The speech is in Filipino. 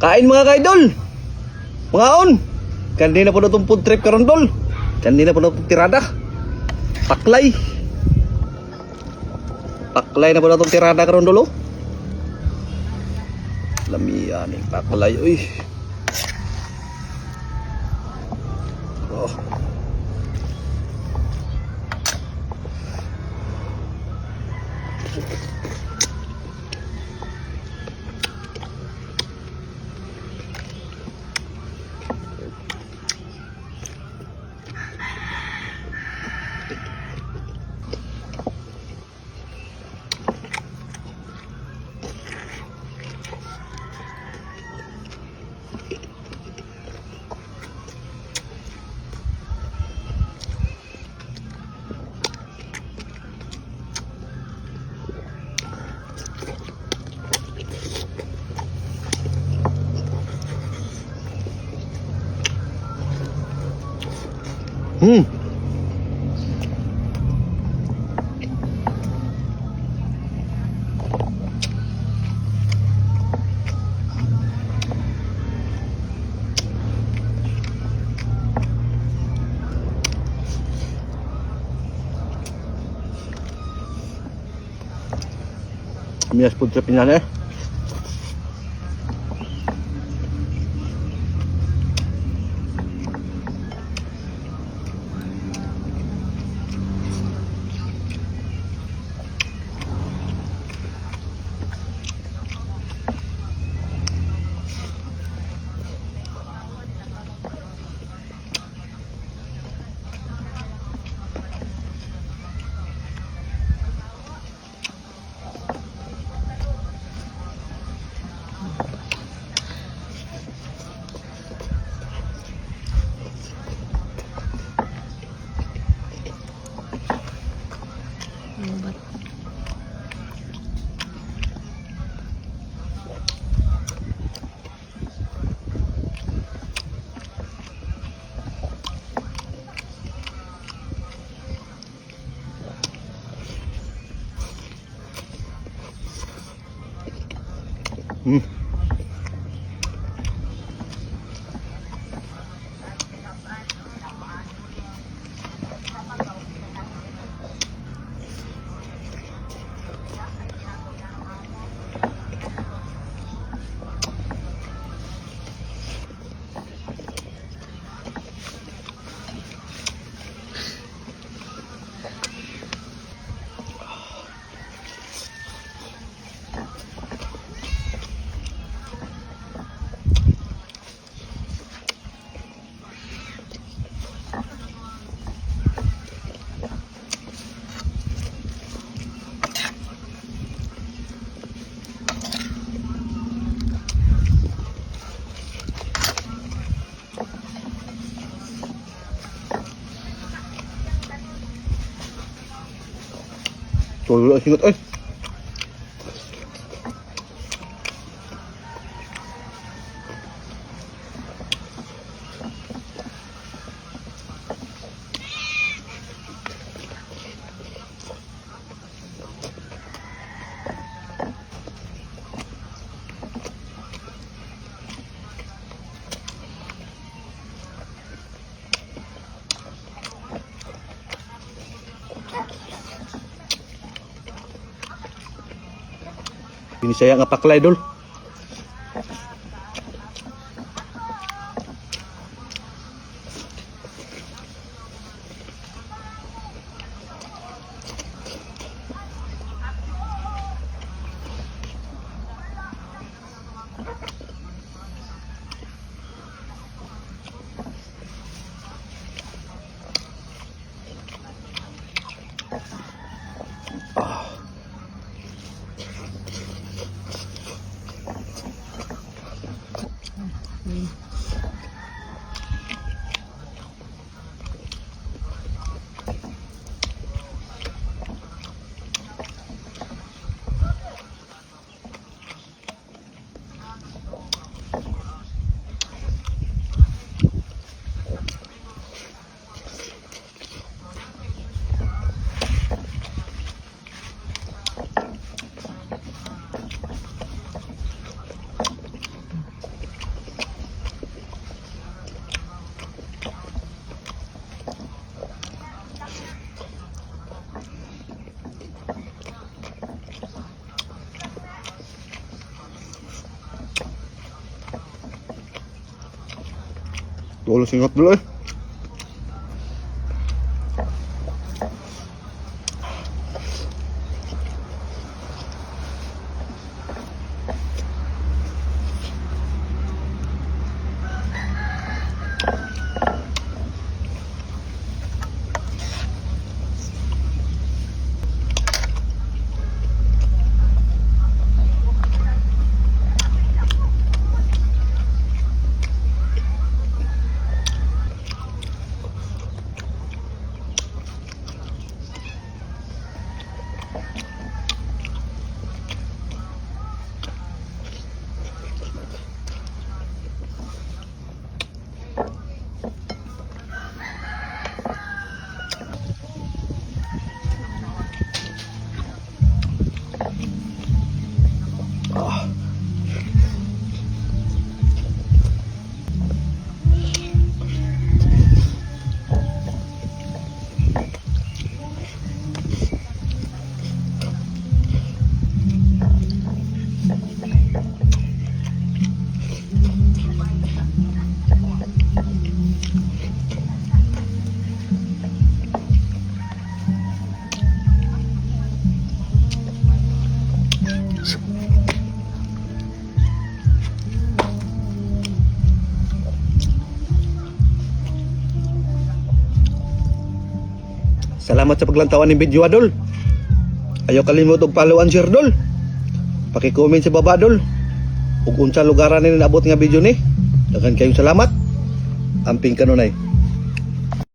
Kain mga kaidol. Mga on. Kanina po na itong food trip karon dol. Kanina po na itong tirada. Paklay. Paklay na po na itong tirada karon dol. Lamian yung paklay. Uy. Oh. Mias food trip niya eh. Tuloy ang singot ay. Ini saya nga paklay dol. Tulo singot dulu eh. Salamat sa paglantawan ng video, Dol. Ayaw kalimut og follow and share, Dol. Paki-comment sa baba, Dol. Ug unsa lugaran ni naabot nga video ni. Daghan kayong salamat. Amping kanunay.